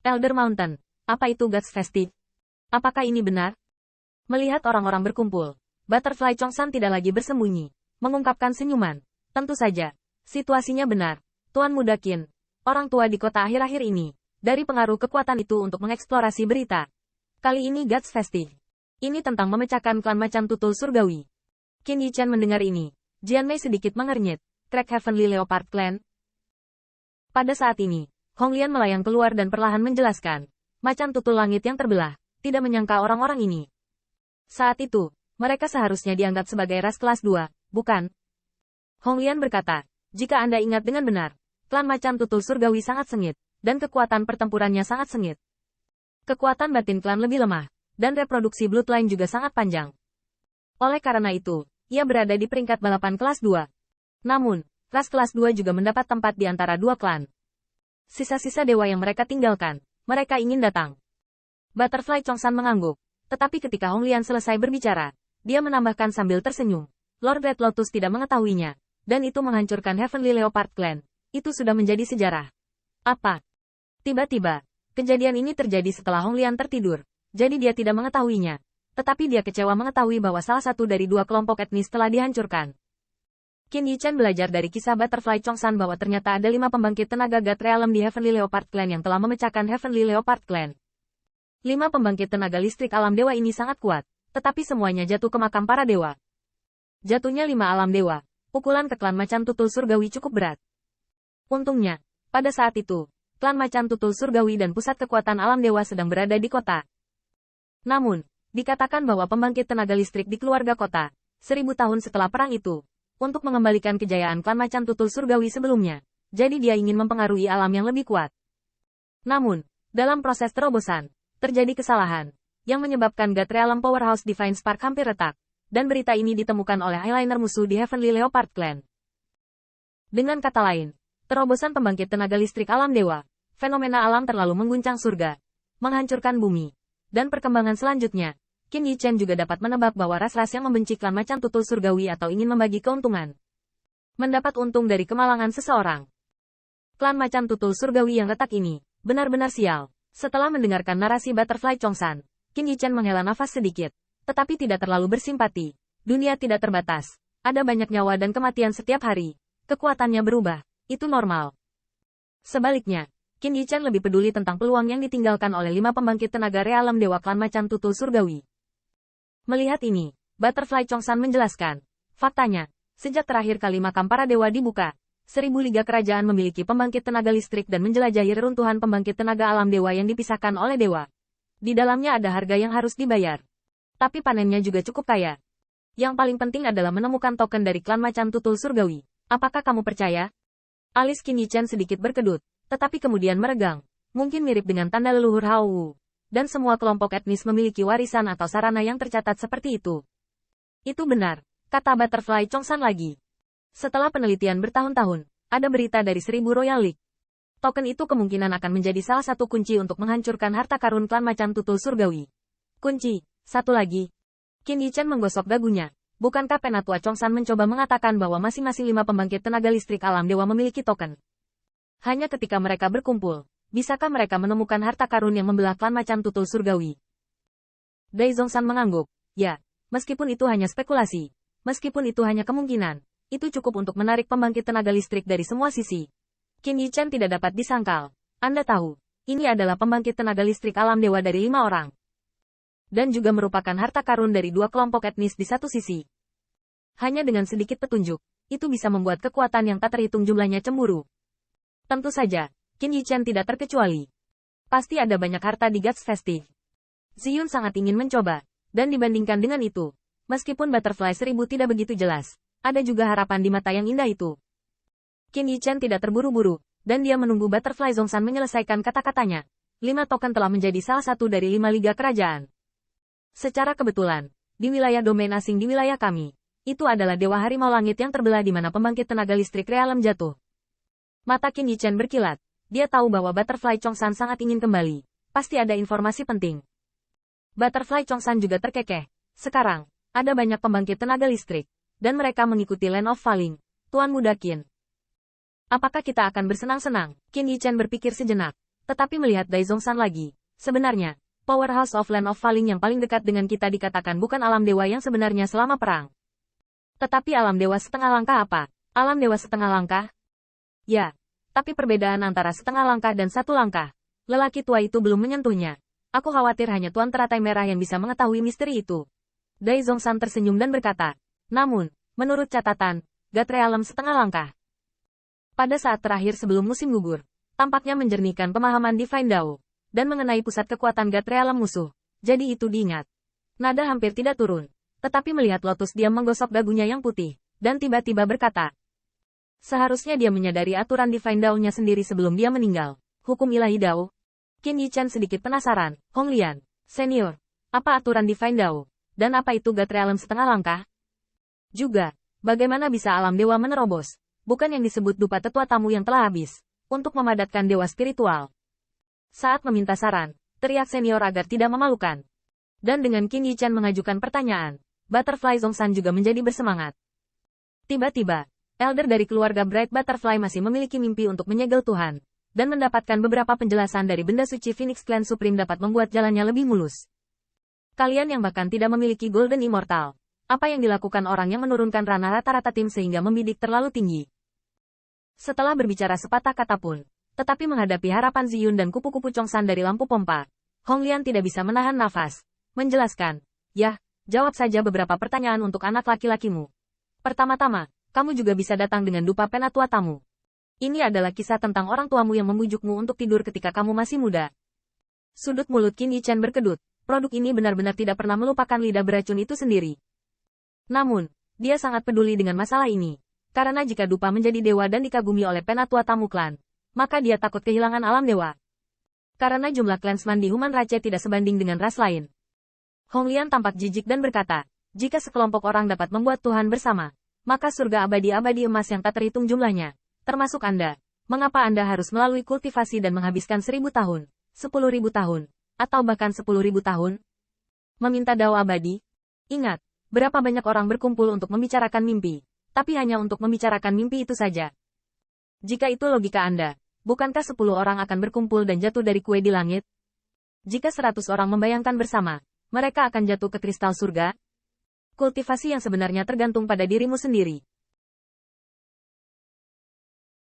Elder Mountain, apa itu Gods Vestige? Apakah ini benar? Melihat orang-orang berkumpul, Butterfly Chongsan tidak lagi bersembunyi, mengungkapkan senyuman. Tentu saja, situasinya benar. Tuan Muda Qin, orang tua di kota akhir-akhir ini, dari pengaruh kekuatan itu untuk mengeksplorasi berita. Kali ini Gods Vestige. Ini tentang memecahkan klan macan tutul surgawi. Qin Yichen mendengar ini. Jian Mei sedikit mengernyit. Crack Heavenly Leopard Clan. Pada saat ini, Hong Lian melayang keluar dan perlahan menjelaskan. Macan tutul langit yang terbelah, tidak menyangka orang-orang ini. Saat itu, mereka seharusnya dianggap sebagai ras kelas 2, bukan? Hong Lian berkata, jika Anda ingat dengan benar, klan macan tutul surgawi sangat sengit, dan kekuatan pertempurannya sangat sengit. Kekuatan batin klan lebih lemah, dan reproduksi bloodline juga sangat panjang. Oleh karena itu, ia berada di peringkat balapan kelas 2. Namun, ras kelas 2 juga mendapat tempat di antara dua klan. Sisa-sisa dewa yang mereka tinggalkan, mereka ingin datang. Butterfly Chongsan mengangguk, tetapi ketika Hong Lian selesai berbicara, dia menambahkan sambil tersenyum. Lord Red Lotus tidak mengetahuinya, dan itu menghancurkan Heavenly Leopard Clan. Itu sudah menjadi sejarah. Apa? Tiba-tiba, kejadian ini terjadi setelah Hong Lian tertidur, jadi dia tidak mengetahuinya. Tetapi dia kecewa mengetahui bahwa salah satu dari dua kelompok etnis telah dihancurkan. Qin Yichen belajar dari kisah Butterfly Chongsan bahwa ternyata ada 5 pembangkit tenaga God Realm di Heavenly Leopard Clan yang telah memecahkan Heavenly Leopard Clan. 5 pembangkit tenaga listrik alam dewa ini sangat kuat, tetapi semuanya jatuh ke makam para dewa. Jatuhnya 5 alam dewa, pukulan ke klan macan tutul surgawi cukup berat. Untungnya, pada saat itu, klan macan tutul surgawi dan pusat kekuatan alam dewa sedang berada di kota. Namun, dikatakan bahwa pembangkit tenaga listrik di keluarga kota, 1000 tahun setelah perang itu, untuk mengembalikan kejayaan klan macan tutul surgawi sebelumnya, jadi dia ingin mempengaruhi alam yang lebih kuat. Namun, dalam proses terobosan, terjadi kesalahan, yang menyebabkan God Realm Powerhouse Divine Spark hampir retak, dan berita ini ditemukan oleh eyeliner musuh di Heavenly Leopard Clan. Dengan kata lain, terobosan pembangkit tenaga listrik alam dewa, fenomena alam terlalu mengguncang surga, menghancurkan bumi, dan perkembangan selanjutnya, Qin Yichen juga dapat menebak bahwa ras-ras yang membenci klan macan tutul surgawi atau ingin membagi keuntungan. Mendapat untung dari kemalangan seseorang. Klan macan tutul surgawi yang retak ini, benar-benar sial. Setelah mendengarkan narasi Butterfly Chongsan, Qin Yichen menghela nafas sedikit, tetapi tidak terlalu bersimpati. Dunia tidak terbatas. Ada banyak nyawa dan kematian setiap hari. Kekuatannya berubah. Itu normal. Sebaliknya, Qin Yichen lebih peduli tentang peluang yang ditinggalkan oleh 5 pembangkit tenaga realem dewa klan macan tutul surgawi. Melihat ini, Butterfly Chongsan menjelaskan. Faktanya, sejak terakhir kali makam para dewa dibuka, 1000 liga kerajaan memiliki pembangkit tenaga listrik dan menjelajahi reruntuhan pembangkit tenaga alam dewa yang dipisahkan oleh dewa. Di dalamnya ada harga yang harus dibayar. Tapi panennya juga cukup kaya. Yang paling penting adalah menemukan token dari klan macan tutul surgawi. Apakah kamu percaya? Alis Qin Yichen sedikit berkedut, tetapi kemudian meregang. Mungkin mirip dengan tanda leluhur Hao Wu. Dan semua kelompok etnis memiliki warisan atau sarana yang tercatat seperti itu. Itu benar, kata Butterfly Chongsan lagi. Setelah penelitian bertahun-tahun, ada berita dari 1000 Royal League. Token itu kemungkinan akan menjadi salah satu kunci untuk menghancurkan harta karun klan macan tutul surgawi. Kunci, satu lagi. Qin Yichen menggosok dagunya. Bukankah Penatua Chongsan mencoba mengatakan bahwa masing-masing 5 pembangkit tenaga listrik alam dewa memiliki token? Hanya ketika mereka berkumpul, bisakah mereka menemukan harta karun yang membelah klan macan tutul surgawi? Dai Zongsan mengangguk. Ya, meskipun itu hanya spekulasi, meskipun itu hanya kemungkinan, itu cukup untuk menarik pembangkit tenaga listrik dari semua sisi. Qin Yichen tidak dapat disangkal. Anda tahu, ini adalah pembangkit tenaga listrik alam dewa dari 5 orang. Dan juga merupakan harta karun dari 2 kelompok etnis di satu sisi. Hanya dengan sedikit petunjuk, itu bisa membuat kekuatan yang tak terhitung jumlahnya cemburu. Tentu saja, Qin Yichen tidak terkecuali. Pasti ada banyak harta di Gods Vestige. Ziyun sangat ingin mencoba, dan dibandingkan dengan itu, meskipun Butterfly 1000 tidak begitu jelas, ada juga harapan di mata yang indah itu. Qin Yichen tidak terburu-buru, dan dia menunggu Butterfly Zongsan menyelesaikan kata-katanya. 5 token telah menjadi salah satu dari 5 liga kerajaan. Secara kebetulan, di wilayah domain asing di wilayah kami, itu adalah Dewa Harimau Langit yang terbelah di mana pembangkit tenaga listrik realem jatuh. Mata Qin Yichen berkilat. Dia tahu bahwa Butterfly Chongsan sangat ingin kembali. Pasti ada informasi penting. Butterfly Chongsan juga terkekeh. Sekarang, ada banyak pembangkit tenaga listrik, dan mereka mengikuti Land of Falling. Tuan Muda Qin. Apakah kita akan bersenang-senang? Qin Yichen berpikir sejenak. tetapi melihat Dai Zhongshan lagi. Sebenarnya, Powerhouse of Land of Falling yang paling dekat dengan kita dikatakan bukan alam dewa yang sebenarnya selama perang. Tetapi alam dewa setengah langkah apa? Alam dewa setengah langkah? Ya, tapi perbedaan antara setengah langkah dan satu langkah. Lelaki tua itu belum menyentuhnya. Aku khawatir hanya Tuan Teratai Merah yang bisa mengetahui misteri itu. Dai Zhongshan tersenyum dan berkata, namun, menurut catatan, God Realm setengah langkah. Pada saat terakhir sebelum musim gugur, tampaknya menjernihkan pemahaman Divine Dao, dan mengenai pusat kekuatan God Realm musuh. Jadi itu diingat. Nada hampir tidak turun, tetapi melihat Lotus diam menggosok dagunya yang putih, dan tiba-tiba berkata, seharusnya dia menyadari aturan Divine Dao-nya sendiri sebelum dia meninggal. Hukum ilahi Dao. Qin Yichan sedikit penasaran. Hong Lian, senior, apa aturan Divine Dao? Dan apa itu God Realm setengah langkah? Juga, bagaimana bisa alam dewa menerobos? Bukan yang disebut dupa tetua tamu yang telah habis, untuk memadatkan dewa spiritual. Saat meminta saran, teriak senior agar tidak memalukan. Dan dengan Qin Yichan mengajukan pertanyaan, Butterfly Zhongshan juga menjadi bersemangat. Tiba-tiba, elder dari keluarga Bright Butterfly masih memiliki mimpi untuk menyegel Tuhan, dan mendapatkan beberapa penjelasan dari benda suci Phoenix Clan Supreme dapat membuat jalannya lebih mulus. Kalian yang bahkan tidak memiliki Golden Immortal, apa yang dilakukan orang yang menurunkan ranah rata-rata tim sehingga membidik terlalu tinggi? Setelah berbicara sepatah kata pun, tetapi menghadapi harapan Ziyun dan kupu-kupu Chongsan dari lampu pompa, Hong Lian tidak bisa menahan nafas. Menjelaskan, yah, jawab saja beberapa pertanyaan untuk anak laki-lakimu. Pertama-tama, kamu juga bisa datang dengan dupa penatua tamu. Ini adalah kisah tentang orang tuamu yang membujukmu untuk tidur ketika kamu masih muda. Sudut mulut Qin Yichan berkedut. Produk ini benar-benar tidak pernah melupakan lidah beracun itu sendiri. Namun, dia sangat peduli dengan masalah ini. Karena jika dupa menjadi dewa dan dikagumi oleh penatua tamu klan, maka dia takut kehilangan alam dewa. Karena jumlah clansman di Human Rache tidak sebanding dengan ras lain. Hong Lian tampak jijik dan berkata, jika sekelompok orang dapat membuat Tuhan bersama, maka surga abadi-abadi emas yang tak terhitung jumlahnya, termasuk Anda. Mengapa Anda harus melalui kultivasi dan menghabiskan 1000 tahun, 10.000 tahun, atau bahkan 10.000 tahun? Meminta Dao abadi? Ingat, berapa banyak orang berkumpul untuk membicarakan mimpi, tapi hanya untuk membicarakan mimpi itu saja. Jika itu logika Anda, bukankah 10 orang akan berkumpul dan jatuh dari kue di langit? Jika 100 orang membayangkan bersama, mereka akan jatuh ke kristal surga? Kultivasi yang sebenarnya tergantung pada dirimu sendiri.